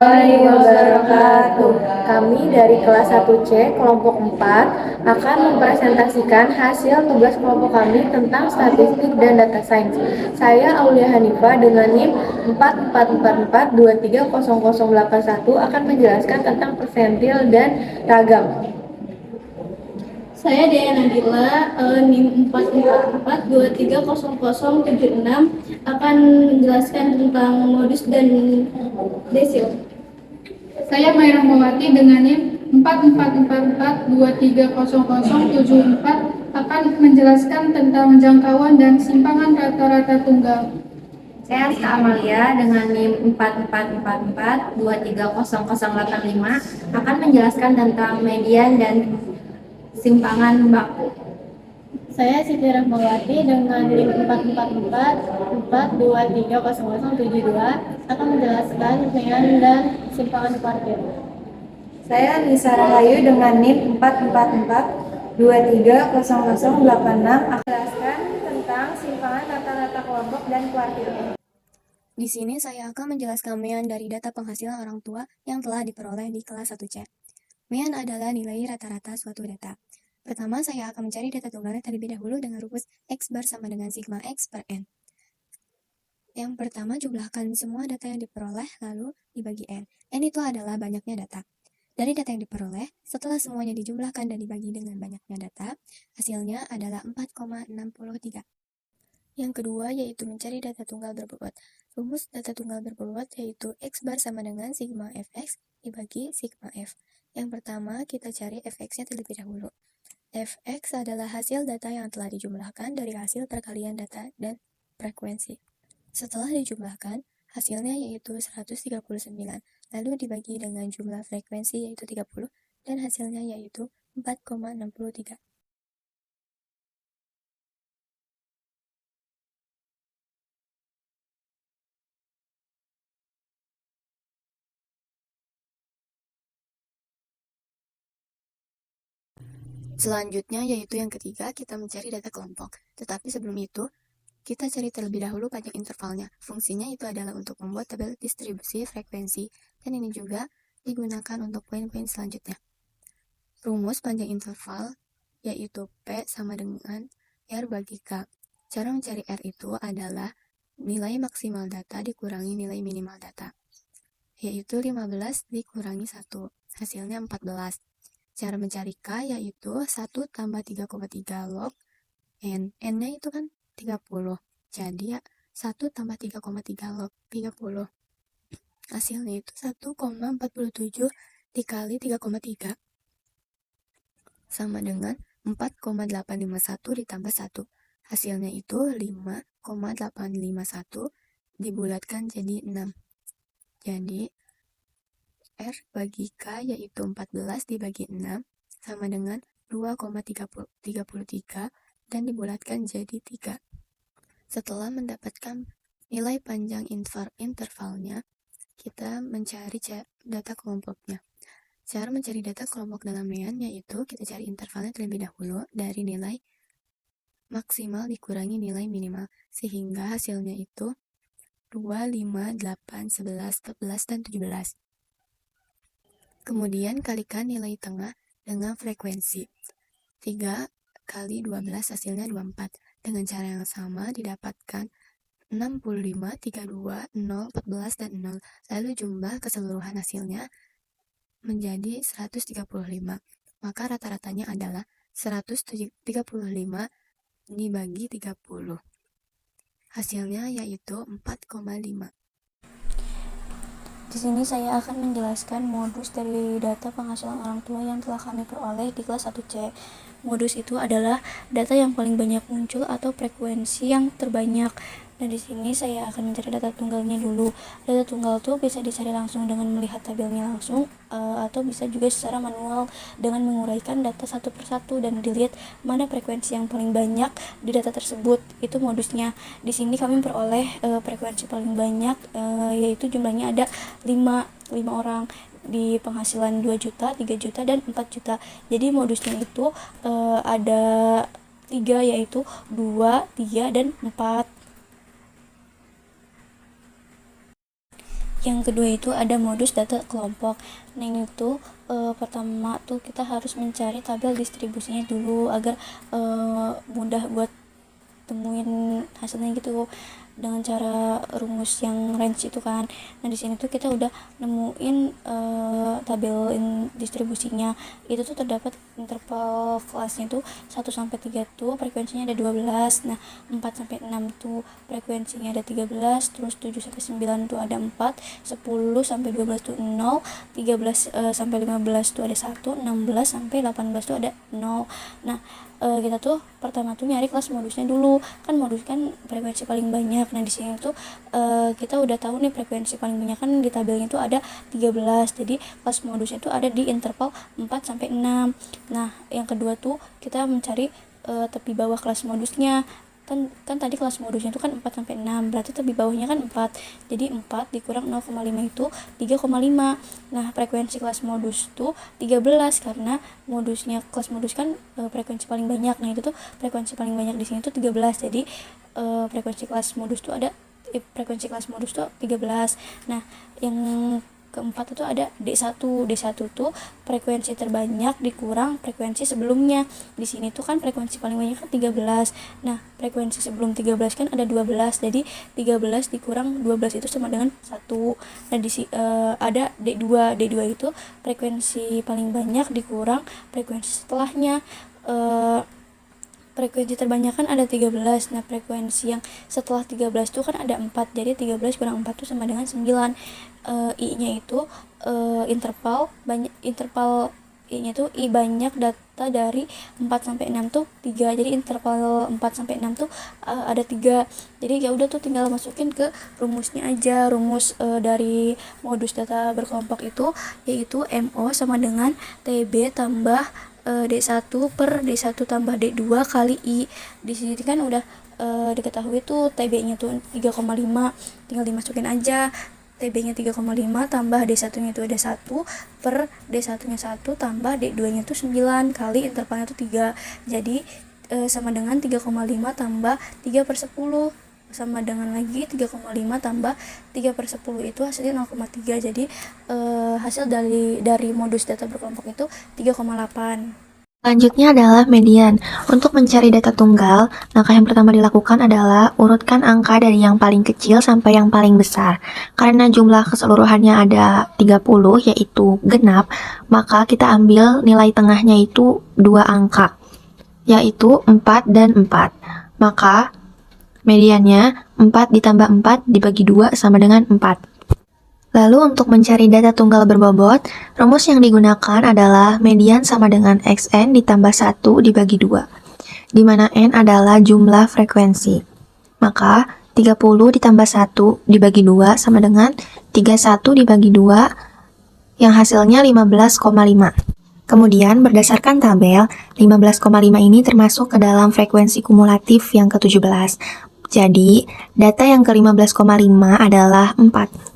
Wabarakatuh. Kami dari kelas 1C kelompok 4 akan mempresentasikan hasil tugas kelompok kami tentang statistik dan data science. Saya Aulia Hanifah dengan NIM 4444230081 akan menjelaskan tentang persentil dan ragam. Saya Dea Nabila, NIM 4444230076 akan menjelaskan tentang modus dan desil. Saya Mai Rahmawati dengan NIM 4444230074 akan menjelaskan tentang jangkauan dan simpangan rata-rata tunggal. Saya Aska Amalia dengan NIM 4444230085 akan menjelaskan tentang median dan simpangan baku. Saya Siti Rahmawati dengan NIM 4444230072 akan menjelaskan median dan simpangan kuartil. Saya Nisa Rahayu dengan NIM 4444230086 akan menjelaskan tentang simpangan rata-rata kelompok dan kuartil. Di sini saya akan menjelaskan MEAN dari data penghasilan orang tua yang telah diperoleh di kelas 1C. MEAN adalah nilai rata-rata suatu data. Pertama, saya akan mencari data tunggalnya terlebih dahulu dengan rumus X bar sama dengan sigma X per N. Yang pertama, jumlahkan semua data yang diperoleh lalu dibagi N. N itu adalah banyaknya data. Dari data yang diperoleh, setelah semuanya dijumlahkan dan dibagi dengan banyaknya data, hasilnya adalah 4,63. Yang kedua yaitu mencari data tunggal berbobot. Rumus data tunggal berbobot yaitu X bar sama dengan sigma Fx dibagi sigma F. Yang pertama kita cari Fx-nya terlebih dahulu. Fx adalah hasil data yang telah dijumlahkan dari hasil perkalian data dan frekuensi. Setelah dijumlahkan, hasilnya yaitu 139, lalu dibagi dengan jumlah frekuensi yaitu 30, dan hasilnya yaitu 4,63. Selanjutnya yaitu yang ketiga, kita mencari data kelompok. Tetapi sebelum itu, kita cari terlebih dahulu panjang intervalnya. Fungsinya itu adalah untuk membuat tabel distribusi frekuensi, dan ini juga digunakan untuk poin-poin selanjutnya. Rumus panjang interval yaitu P sama dengan R bagi K. Cara mencari R itu adalah nilai maksimal data dikurangi nilai minimal data, yaitu 15 dikurangi 1, hasilnya 14. Cara mencari K yaitu 1 tambah 3,3 log N. N-nya itu kan 30. Jadi ya 1 tambah 3,3 log 30. Hasilnya itu 1,47 dikali 3,3 sama dengan 4,851 ditambah 1. Hasilnya itu 5,851 dibulatkan jadi 6. Jadi R bagi K yaitu 14 dibagi 6 sama dengan 2,33 dan dibulatkan jadi 3. Setelah mendapatkan nilai panjang intervalnya, kita mencari data kelompoknya. Cara mencari data kelompok dalam MEAN yaitu kita cari intervalnya terlebih dahulu dari nilai maksimal dikurangi nilai minimal, sehingga hasilnya itu 2, 5, 8, 11, 14, dan 17. Kemudian kalikan nilai tengah dengan frekuensi. 3 kali 12 hasilnya 24. Dengan cara yang sama didapatkan 65, 32, 0, 14, dan 0. Lalu jumlah keseluruhan hasilnya menjadi 135. Maka rata-ratanya adalah 135 dibagi 30. Hasilnya yaitu 4,5. Di sini saya akan menjelaskan modus dari data penghasilan orang tua yang telah kami peroleh di kelas 1C. Modus itu adalah data yang paling banyak muncul atau frekuensi yang terbanyak. Nah, di sini saya akan mencari data tunggalnya dulu. Data tunggal tuh bisa dicari langsung dengan melihat tabelnya langsung, atau bisa juga secara manual dengan menguraikan data satu persatu dan dilihat mana frekuensi yang paling banyak di data tersebut. Itu modusnya. Di sini kami memperoleh frekuensi paling banyak, yaitu jumlahnya ada 5 orang di penghasilan 2 juta, 3 juta, dan 4 juta. Jadi modusnya itu ada 3, yaitu 2, 3, dan 4. Yang kedua itu ada modus data kelompok. Nah ini tuh pertama tuh kita harus mencari tabel distribusinya dulu agar mudah buat temuin hasilnya gitu dengan cara rumus yang range itu kan. Nah di sini tuh kita udah nemuin tabel distribusinya. Itu tuh terdapat interval kelasnya tuh 1 sampai 3 tuh frekuensinya ada 12. Nah 4 sampai 6 tuh frekuensinya ada 13, terus 7 sampai 9 tuh ada 4, 10 sampai 12 tuh 0, 13 sampai 15 tuh ada 1, 16 sampai 18 tuh ada 0. Nah kita tuh pertama tuh nyari kelas modusnya dulu, kan modus kan frekuensi paling banyak. Nah di sini tuh kita udah tahu nih frekuensi paling banyak kan di tabelnya tuh ada 13, jadi kelas modusnya tuh ada di interval 4 sampai 6. Nah yang kedua tuh kita mencari tepi bawah kelas modusnya. Kan tadi kelas modusnya itu kan 4 sampai 6, berarti tepi bawahnya kan 4. Jadi 4 dikurang 0,5 itu 3,5. Nah, frekuensi kelas modus tuh 13 karena kelas modus kan frekuensi paling banyak. Nah, itu tuh frekuensi paling banyak di sini tuh 13. Jadi frekuensi kelas modus tuh 13. Nah, yang keempat itu ada D1. D1 tuh frekuensi terbanyak dikurang frekuensi sebelumnya. Di sini tuh kan frekuensi paling banyak kan 13. Nah, frekuensi sebelum 13 kan ada 12. Jadi 13 dikurang 12 itu sama dengan 1. Nah, ada D2. D2 itu frekuensi paling banyak dikurang frekuensi setelahnya. Frekuensi terbanyak kan ada 13. Nah, frekuensi yang setelah 13 itu kan ada 4. Jadi 13 kurang 4 itu sama dengan 9. I-nya itu interval I-nya itu I banyak data dari 4 sampai 6 tuh 3. Jadi interval 4 sampai 6 tuh ada 3. Jadi ya udah tuh tinggal masukin ke rumusnya aja. Rumus dari modus data berkelompok itu yaitu MO sama dengan TB tambah D1 per D1 tambah D2 kali I. Di sini kan udah diketahui tuh TB-nya tuh 3,5, tinggal dimasukin aja. TB-nya 3,5 tambah D1-nya itu ada 1 per D1-nya 1 tambah D2-nya tuh 9 kali intervalnya tuh 3. Jadi sama dengan 3,5 tambah 3 per 10 sama dengan lagi 3,5 tambah 3 per 10 itu hasilnya 0,3. Jadi hasil dari modus data berkelompok itu 3,8. Selanjutnya adalah median. Untuk mencari data tunggal, langkah yang pertama dilakukan adalah urutkan angka dari yang paling kecil sampai yang paling besar. Karena jumlah keseluruhannya ada 30, yaitu genap, maka kita ambil nilai tengahnya itu 2 angka, yaitu 4 dan 4. Maka mediannya 4 ditambah 4 dibagi 2 sama dengan 4. Lalu untuk mencari data tunggal berbobot, rumus yang digunakan adalah median sama dengan XN ditambah 1 dibagi 2, di mana N adalah jumlah frekuensi. Maka 30 ditambah 1 dibagi 2 sama dengan 31 dibagi 2, yang hasilnya 15,5. Kemudian berdasarkan tabel, 15,5 ini termasuk ke dalam frekuensi kumulatif yang ke-17. Jadi, data yang ke-15,5 adalah 4.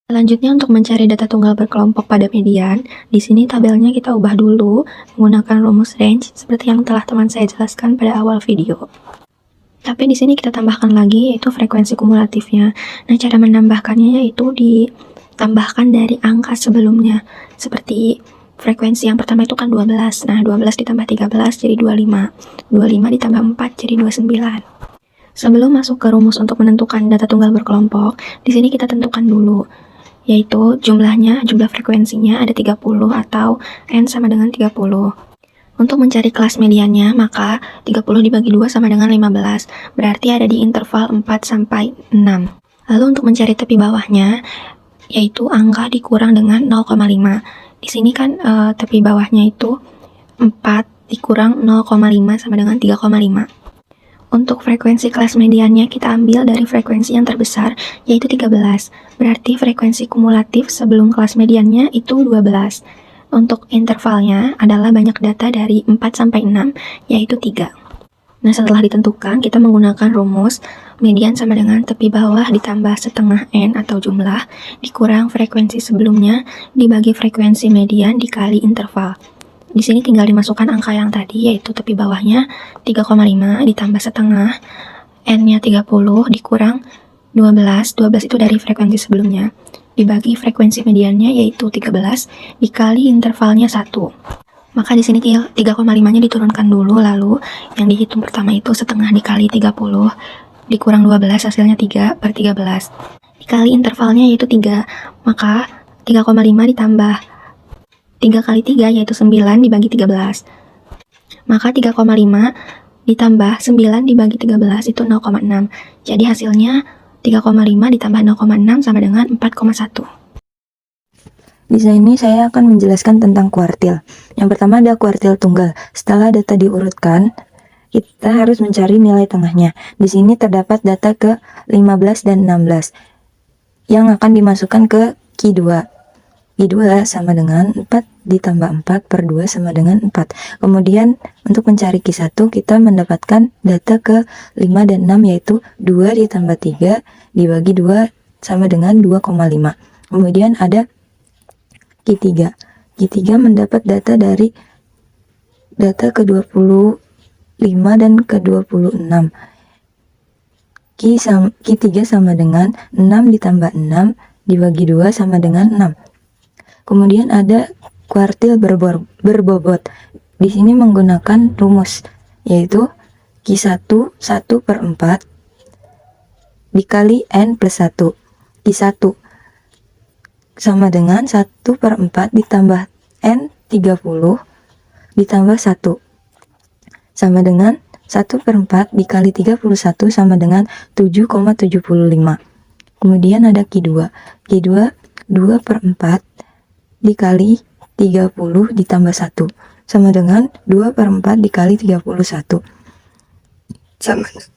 Selanjutnya untuk mencari data tunggal berkelompok pada median, di sini tabelnya kita ubah dulu menggunakan rumus range seperti yang telah teman saya jelaskan pada awal video. Tapi di sini kita tambahkan lagi yaitu frekuensi kumulatifnya. Nah, cara menambahkannya yaitu ditambahkan dari angka sebelumnya. Seperti frekuensi yang pertama itu kan 12. Nah, 12 ditambah 13 jadi 25. 25 ditambah 4 jadi 29. Sebelum masuk ke rumus untuk menentukan data tunggal berkelompok, di sini kita tentukan dulu yaitu jumlah frekuensinya ada 30 atau N sama dengan 30. Untuk mencari kelas mediannya, maka 30 dibagi 2 sama dengan 15, berarti ada di interval 4 sampai 6. Lalu untuk mencari tepi bawahnya, yaitu angka dikurang dengan 0,5. Di sini kan tepi bawahnya itu 4 dikurang 0,5 sama dengan 3,5. Untuk frekuensi kelas mediannya kita ambil dari frekuensi yang terbesar, yaitu 13. Berarti frekuensi kumulatif sebelum kelas mediannya itu 12. Untuk intervalnya adalah banyak data dari 4 sampai 6, yaitu 3. Nah, setelah ditentukan, kita menggunakan rumus median sama dengan tepi bawah ditambah setengah N atau jumlah, dikurang frekuensi sebelumnya, dibagi frekuensi median dikali interval. Di sini tinggal dimasukkan angka yang tadi, yaitu tepi bawahnya 3,5 ditambah setengah, N-nya 30 dikurang 12. 12 itu dari frekuensi sebelumnya. dibagi frekuensi mediannya yaitu 13 dikali intervalnya 1. Maka di sini 3,5-nya diturunkan dulu, lalu yang dihitung pertama itu setengah dikali 30 dikurang 12 hasilnya 3/13. Dikali intervalnya yaitu 3, maka 3,5 ditambah 3 kali 3 yaitu 9 dibagi 13. Maka 3,5 ditambah 9 dibagi 13 itu 0,6. Jadi hasilnya 3,5 ditambah 0,6 sama dengan 4,1. Di sini saya akan menjelaskan tentang kuartil. Yang pertama ada kuartil tunggal. Setelah data diurutkan, kita harus mencari nilai tengahnya. Di sini terdapat data ke 15 dan 16 yang akan dimasukkan ke Q2. Q2 sama dengan 4 ditambah 4 per 2 sama dengan 4. Kemudian untuk mencari Q1 kita mendapatkan data ke 5 dan 6 yaitu 2 ditambah 3 dibagi 2 sama dengan 2,5. Kemudian ada Q3. Q3 mendapat data dari data ke 25 dan ke 26. Q3 sama dengan 6 ditambah 6 dibagi 2 sama dengan 6. Kemudian ada kuartil berbobot. Di sini menggunakan rumus yaitu Q1 1/4 dikali N plus 1. Q1 sama dengan 1/4 ditambah N 30 ditambah 1 sama dengan 1/4 dikali 31 sama dengan 7,75. Kemudian ada Q2. Q2 2/4 dikali 30 ditambah 1 sama dengan 2/4 dikali 31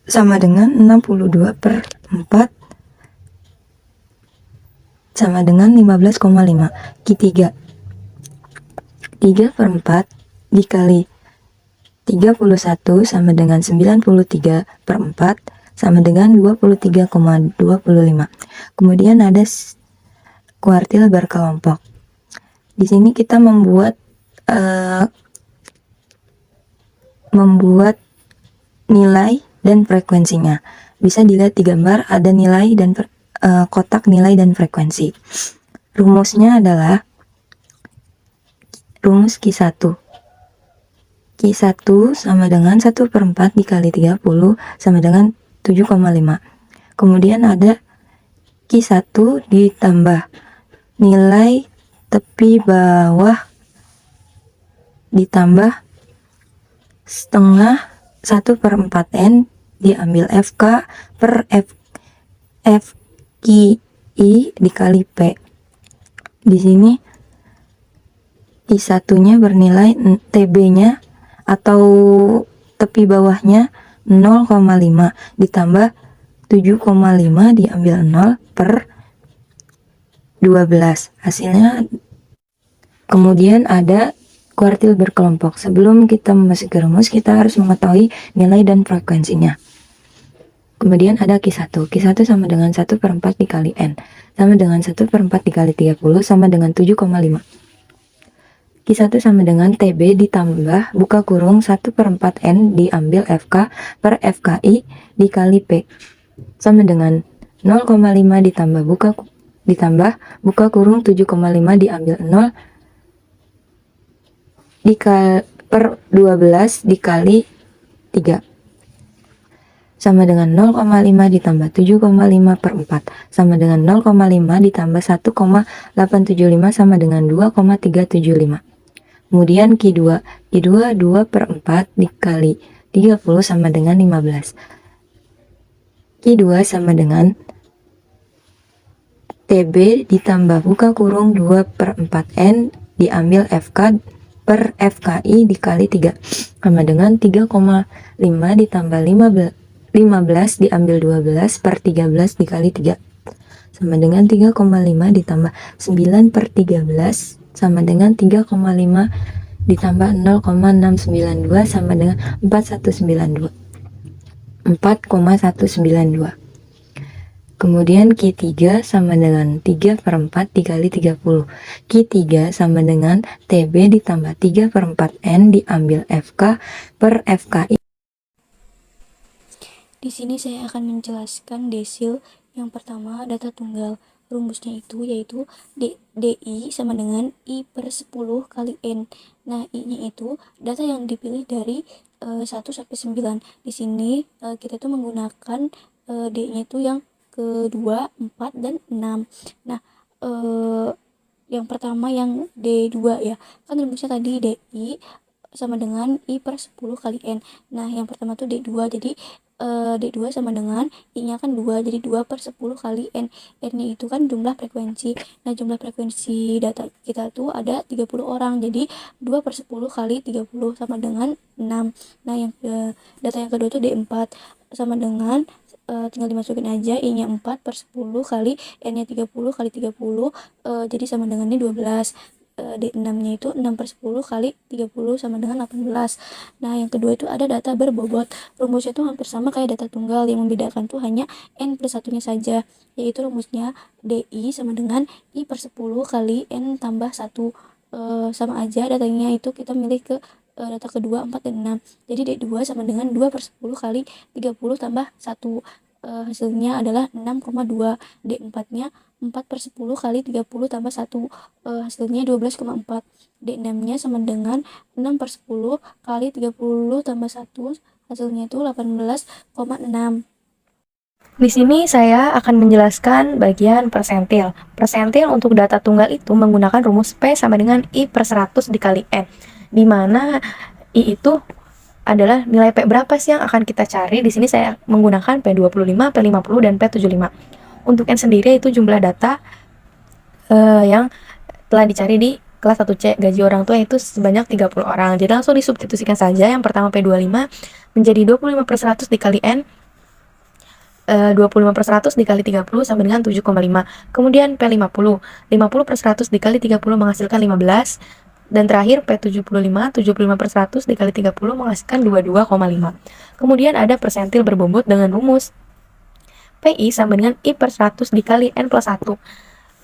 sama dengan 62/4 sama dengan 15,5. Q3 3/4 dikali 31 sama dengan 93/4 sama dengan 23,25. Kemudian ada kuartil berkelompok. Di sini kita membuat nilai dan frekuensinya. Bisa dilihat di gambar ada nilai dan kotak nilai dan frekuensi. Rumusnya adalah rumus Q1. Q1 sama dengan 1/4 dikali 30 sama dengan 7,5. Kemudian ada Q1 ditambah nilai tepi bawah ditambah setengah 1/4 N diambil FK per FQI dikali P. Di sini Q1-nya bernilai TB-nya atau tepi bawahnya 0,5 ditambah 7,5 diambil 0 per 12. Hasilnya. Kemudian ada kuartil berkelompok. Sebelum kita memasuki rumus, kita harus mengetahui nilai dan frekuensinya. Kemudian ada Q1. Q1 sama dengan 1/4 dikali N. Sama dengan 1/4 dikali 30 sama dengan 7,5. Q1 sama dengan TB ditambah buka kurung 1/4 N diambil FK per FKI dikali P. Sama dengan 0,5 ditambah buka kurung 7,5 diambil 0 per 12 dikali 3 sama dengan 0,5 ditambah 7,5 per 4 sama dengan 0,5 ditambah 1,875 sama dengan 2,375. Kemudian Q2 2/4 dikali 30 sama dengan 15. Q2 sama dengan TB ditambah buka kurung 2/4 N diambil FK per FKI dikali 3 sama dengan 3,5 ditambah 15 diambil 12 per 13 dikali 3 sama dengan 3,5 ditambah 9 per 13 sama dengan 3,5 ditambah 0,692 sama dengan 4,192. Kemudian Q3 sama dengan 3/4 dikali 30. Q3 sama dengan TB ditambah 3/4 N diambil FK per FKI. Di sini saya akan menjelaskan desil Yang pertama, data tunggal. Rumusnya itu yaitu DI sama dengan I per 10 kali N. Nah, I-nya itu data yang dipilih dari 1 sampai 9. Di sini kita tuh menggunakan D-nya itu yang kedua, 4, dan 6. Nah, yang pertama yang D2 ya. Kan rumusnya tadi DI sama dengan I per 10 kali N. Nah, yang pertama tuh D2. Jadi D2 sama dengan I-nya kan 2, jadi 2 per 10 kali N. N-nya itu kan jumlah frekuensi. Nah, jumlah frekuensi data kita tuh ada 30 orang, jadi 2 per 10 kali 30 sama dengan 6. Nah, yang data yang kedua tuh D4 sama dengan tinggal dimasukin aja I-nya 4 per 10 kali N-nya 30 kali 30, jadi sama dengannya 12. D6-nya itu 6 per 10 kali 30 sama dengan 18. Nah, yang kedua itu ada data berbobot. Rumusnya itu hampir sama kayak data tunggal, yang membedakan tuh hanya N plus 1-nya saja, yaitu rumusnya DI sama dengan I per 10 kali N tambah 1. Sama aja datanya itu kita milih ke data kedua 4 dan 6. Jadi D2 sama dengan 2 per 10 kali 30 tambah 1. Hasilnya adalah 6,2. D4-nya 4 per 10 kali 30 tambah 1. Hasilnya 12,4. D6-nya sama dengan 6 per 10 kali 30 tambah 1. Hasilnya itu 18,6. Di sini saya akan menjelaskan bagian persentil. Persentil untuk data tunggal itu menggunakan rumus P sama dengan I per 100 dikali N, di mana I itu adalah nilai P berapa sih yang akan kita cari. Di sini saya menggunakan P25, P50, dan P75. Untuk N sendiri itu jumlah data yang telah dicari di kelas 1C gaji orang tua itu sebanyak 30 orang. Jadi langsung disubstitusikan saja. Yang pertama P25 menjadi 25 per 100 dikali N. 25 per 100 dikali 30 sama dengan 7,5. Kemudian P50, 50 per 100 dikali 30 menghasilkan 15. Dan terakhir P75, 75 per 100 dikali 30 menghasilkan 22,5. Kemudian ada persentil berbobot dengan rumus PI sama dengan I per 100 dikali N plus 1.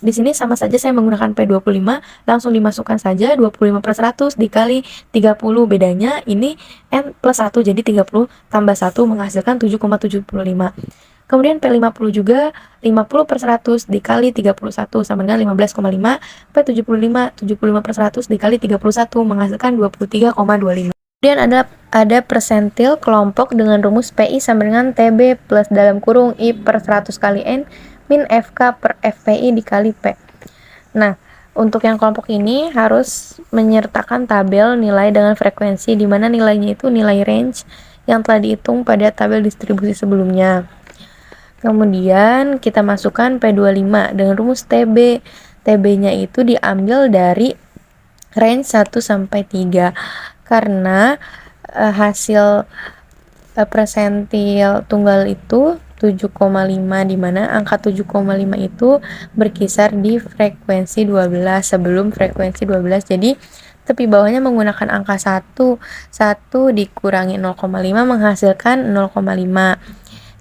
Di sini sama saja saya menggunakan P25, langsung dimasukkan saja 25 per 100 dikali 30. Bedanya ini N plus 1, jadi 30 tambah 1 menghasilkan 7,75. Kemudian P50 juga 50 per 100 dikali 31 sama dengan 15,5. P75 75 per 100 dikali 31 menghasilkan 23,25. Kemudian ada persentil kelompok dengan rumus PI sama dengan TB plus dalam kurung I per 100 kali N min FK per FPI dikali P. Nah, untuk yang kelompok ini harus menyertakan tabel nilai dengan frekuensi, di mana nilainya itu nilai range yang telah dihitung pada tabel distribusi sebelumnya. Kemudian kita masukkan P25 dengan rumus TB. TB-nya itu diambil dari range 1 sampai 3 karena hasil persentil tunggal itu 7,5, di mana angka 7,5 itu berkisar di frekuensi 12 sebelum frekuensi 12. Jadi tepi bawahnya menggunakan angka 1 dikurangi 0,5 menghasilkan 0,5.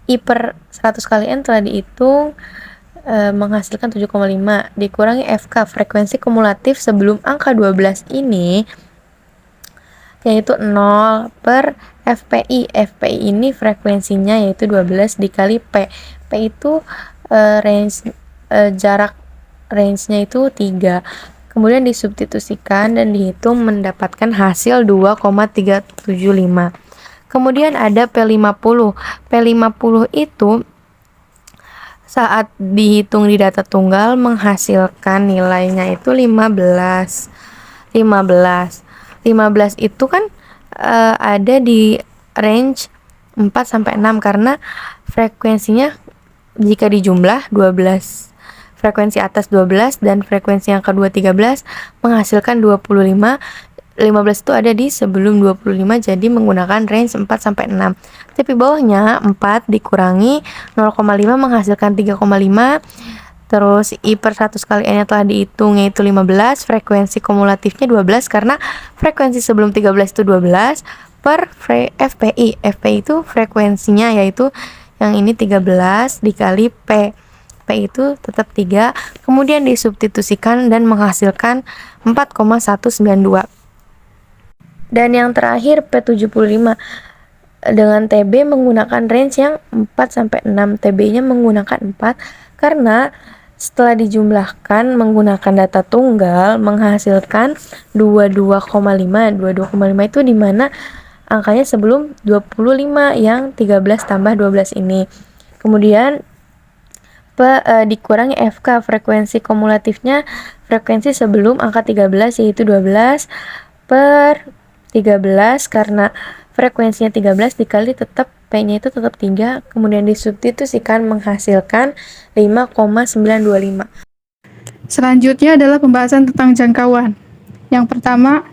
I per 100 kali N telah dihitung menghasilkan 7,5 dikurangi FK frekuensi kumulatif sebelum angka 12 ini yaitu 0 per FPI. FPI ini frekuensinya yaitu 12 dikali P. P itu jarak range-nya itu 3. Kemudian disubstitusikan dan dihitung mendapatkan hasil 2,375. Kemudian ada P50. P50 itu saat dihitung di data tunggal menghasilkan nilainya itu 15 itu kan ada di range 4 sampai 6 karena frekuensinya jika dijumlah 12. Frekuensi atas 12 dan frekuensi yang kedua 13 menghasilkan 25. 15 itu ada di sebelum 25, jadi menggunakan range 4 sampai 6. Tapi bawahnya 4 dikurangi 0,5 menghasilkan 3,5. Terus I per 100 kali N telah dihitung yaitu 15, frekuensi kumulatifnya 12 karena frekuensi sebelum 13 itu 12 per FPI. FPI itu frekuensinya yaitu yang ini 13 dikali P. P itu tetap 3, kemudian disubstitusikan dan menghasilkan 4,192. Dan yang terakhir P75. dengan TB menggunakan range yang 4-6. TB-nya menggunakan 4 karena setelah dijumlahkan menggunakan data tunggal menghasilkan 22,5. 22,5 itu dimana angkanya sebelum 25 yang 13 tambah 12 ini. Kemudian dikurangi FK, frekuensi kumulatifnya frekuensi sebelum angka 13 yaitu 12 per 13 karena frekuensinya 13 dikali tetap P-nya itu tetap 3, kemudian disubstitusikan menghasilkan 5,925. Selanjutnya adalah pembahasan tentang jangkauan. Yang pertama,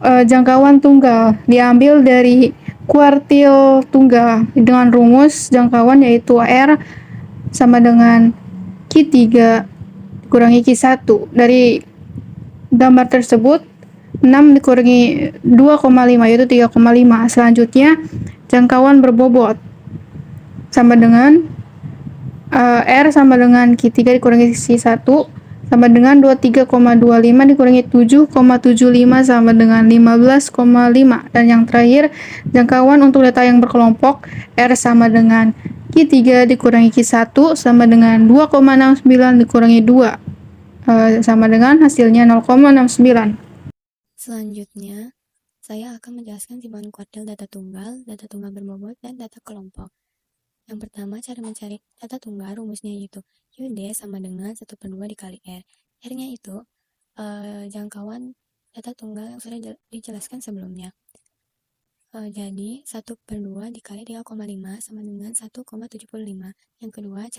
jangkauan tunggal diambil dari kuartil tunggal dengan rumus jangkauan yaitu R sama dengan Q3 dikurangi Q1. Dari gambar tersebut 6 dikurangi 2,5 yaitu 3,5. Selanjutnya jangkauan berbobot sama dengan R sama dengan Q3 dikurangi Q1 sama dengan 23,25 dikurangi 7,75 sama dengan 15,5. Dan yang terakhir, jangkauan untuk data yang berkelompok R sama dengan Q3 dikurangi Q1 sama dengan 2,69 dikurangi 2 sama dengan hasilnya 0,69. Selanjutnya, saya akan menjelaskan timbangan kuartil data tunggal berbobot, dan data kelompok. Yang pertama, cara mencari data tunggal, rumusnya yaitu QD sama dengan 1/2 dikali R. R-nya itu jangkauan data tunggal yang sudah dijelaskan sebelumnya. Jadi, 1/2 dikali 3,5 sama dengan 1,75. Yang kedua,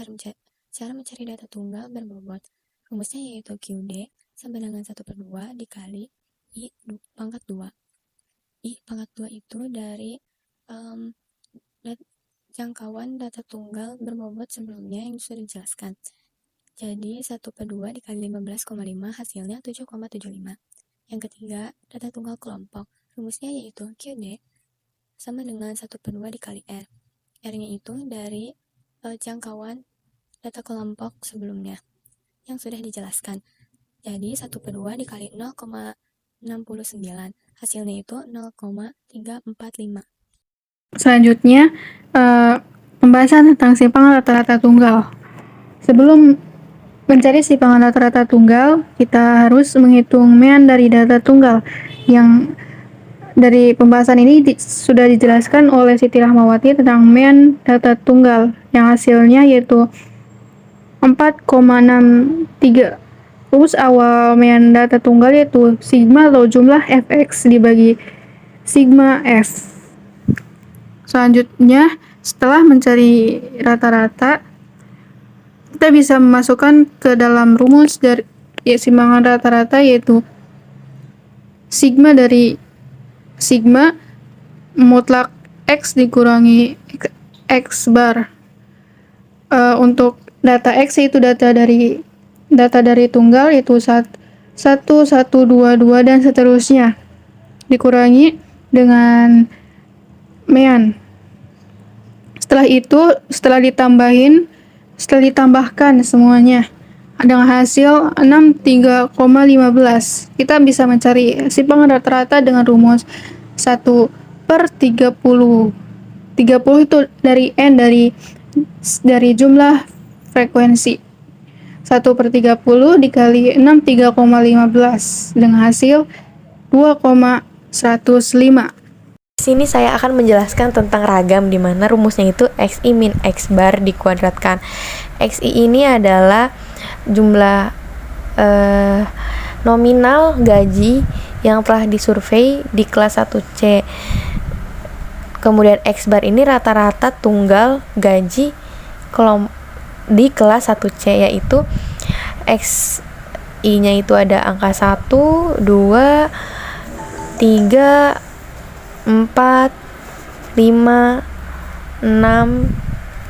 cara mencari data tunggal berbobot. Rumusnya yaitu QD sama dengan 1/2 dikali I pangkat 2. I pangkat 2 itu dari jangkauan data tunggal berbobot sebelumnya yang sudah dijelaskan. Jadi 1/2 dikali 15,5 hasilnya 7,75. Yang ketiga, data tunggal kelompok. Rumusnya yaitu QD sama dengan 1/2 dikali R. R-nya itu dari jangkauan data kelompok sebelumnya yang sudah dijelaskan. Jadi 1/2 dikali 0,69 hasilnya itu 0,345. Selanjutnya pembahasan tentang simpangan rata-rata tunggal. Sebelum mencari simpangan rata-rata tunggal, kita harus menghitung mean dari data tunggal. Yang dari pembahasan ini sudah dijelaskan oleh Siti Rahmawati tentang mean data tunggal yang hasilnya yaitu 4,63. Rumus awal mean data tunggal yaitu sigma atau jumlah fx dibagi sigma f. Selanjutnya, setelah mencari rata-rata, kita bisa memasukkan ke dalam rumus dari simpangan rata-rata yaitu sigma dari sigma mutlak x dikurangi x bar. Untuk data x itu data dari tunggal yaitu 1, 1, 2, 2 dan seterusnya dikurangi dengan mean. Setelah itu, setelah ditambahkan semuanya dengan hasil 63,15. Kita bisa mencari simpangan rata-rata dengan rumus 1/30. 30 itu dari N dari jumlah frekuensi. 1/30 dikali 63,15 dengan hasil 2,105. Di sini saya akan menjelaskan tentang ragam di mana rumusnya itu XI min X bar dikuadratkan. XI ini adalah jumlah nominal gaji yang telah disurvei di kelas 1C. Kemudian X bar ini rata-rata tunggal gaji di kelas 1C, yaitu XI-nya itu ada angka 1, 2, 3, 4, 5, 6,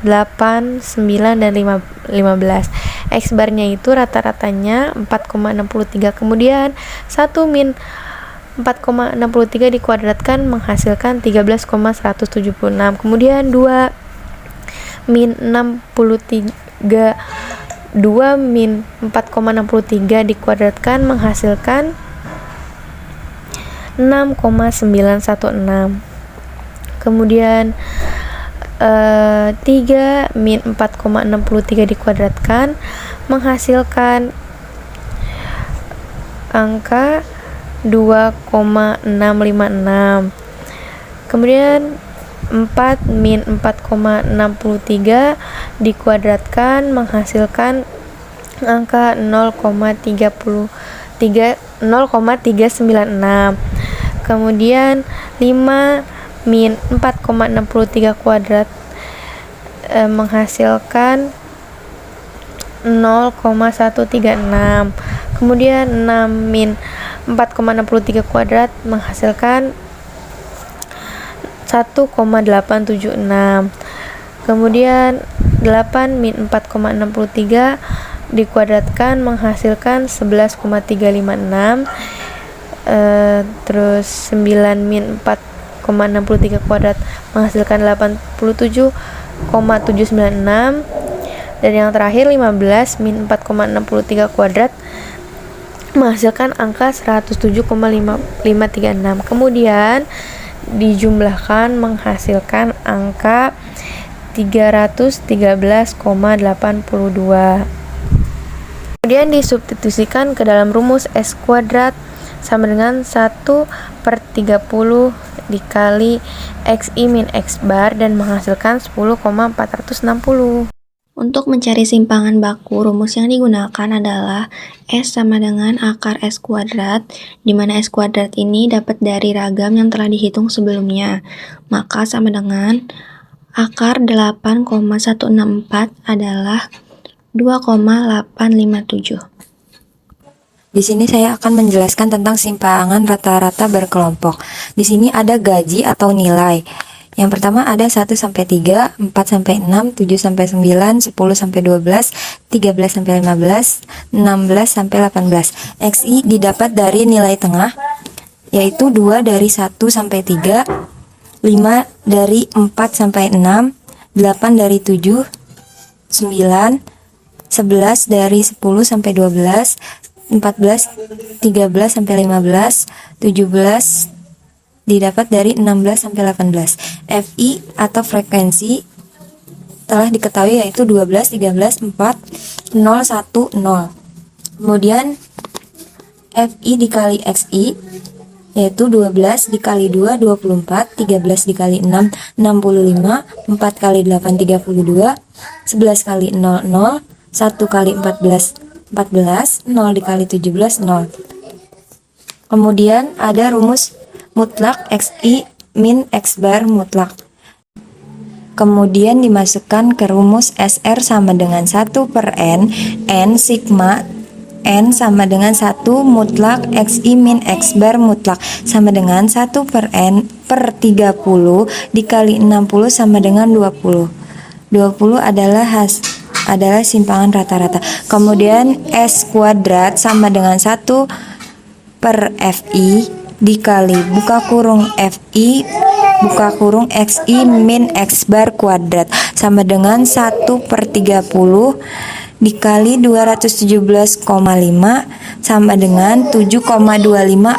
8, 9, dan 15. X barnya itu rata-ratanya 4,63. Kemudian 1 min 4,63 dikuadratkan menghasilkan 13,176. Kemudian 2 min 63 2 min 4,63 dikuadratkan menghasilkan 6,916. Kemudian 3 min 4,63 dikuadratkan menghasilkan angka 2,656. Kemudian 4 min 4,63 dikuadratkan menghasilkan angka 0,396. Kemudian 5 min 4,63 kuadrat menghasilkan 0,136. Kemudian 6 min 4,63 kuadrat menghasilkan 1,876. Kemudian 8 min 4,63 dikuadratkan menghasilkan 11,356. Terus 9 min 4,63 kuadrat menghasilkan 87,796. Dan yang terakhir 15 min 4,63 kuadrat menghasilkan angka 107,536. Kemudian dijumlahkan menghasilkan angka 313,82. Kemudian disubstitusikan ke dalam rumus S kuadrat sama dengan 1/30 dikali XI min X bar dan menghasilkan 10,460. Untuk mencari simpangan baku, rumus yang digunakan adalah S sama dengan akar S kuadrat, di mana S kuadrat ini dapat dari ragam yang telah dihitung sebelumnya. Maka sama dengan akar 8,164 adalah 2,857. Di sini saya akan menjelaskan tentang simpangan rata-rata berkelompok. Di sini ada gaji atau nilai. Yang pertama ada 1 sampai 3, 4 sampai 6, 7 sampai 9, 10 sampai 12, 13 sampai 15, 16 sampai 18. XI didapat dari nilai tengah, yaitu 2 dari 1 sampai 3, 5 dari 4 sampai 6, 8 dari 7, 9, 11 dari 10 sampai 12, 14, 13 sampai 15, 17 didapat dari 16 sampai 18. FI atau frekuensi telah diketahui yaitu 12, 13, 4, 0, 1, 0. Kemudian FI dikali XI yaitu 12 dikali 2, 24, 13 dikali 6, 65, 4 kali 8, 32, 11 kali 0, 0, 1 kali 14, 14, 0 dikali 17, 0. Kemudian ada rumus mutlak XI min X bar mutlak. Kemudian dimasukkan ke rumus SR sama dengan 1/N, N sigma N sama dengan 1 mutlak XI min X bar mutlak sama dengan 1/N/30 dikali 60 sama dengan 20. 20 adalah simpangan rata-rata. Kemudian S kuadrat sama dengan 1/FI dikali buka kurung FI buka kurung XI min X bar kuadrat sama dengan 1/30 dikali 217,5 sama dengan 7,25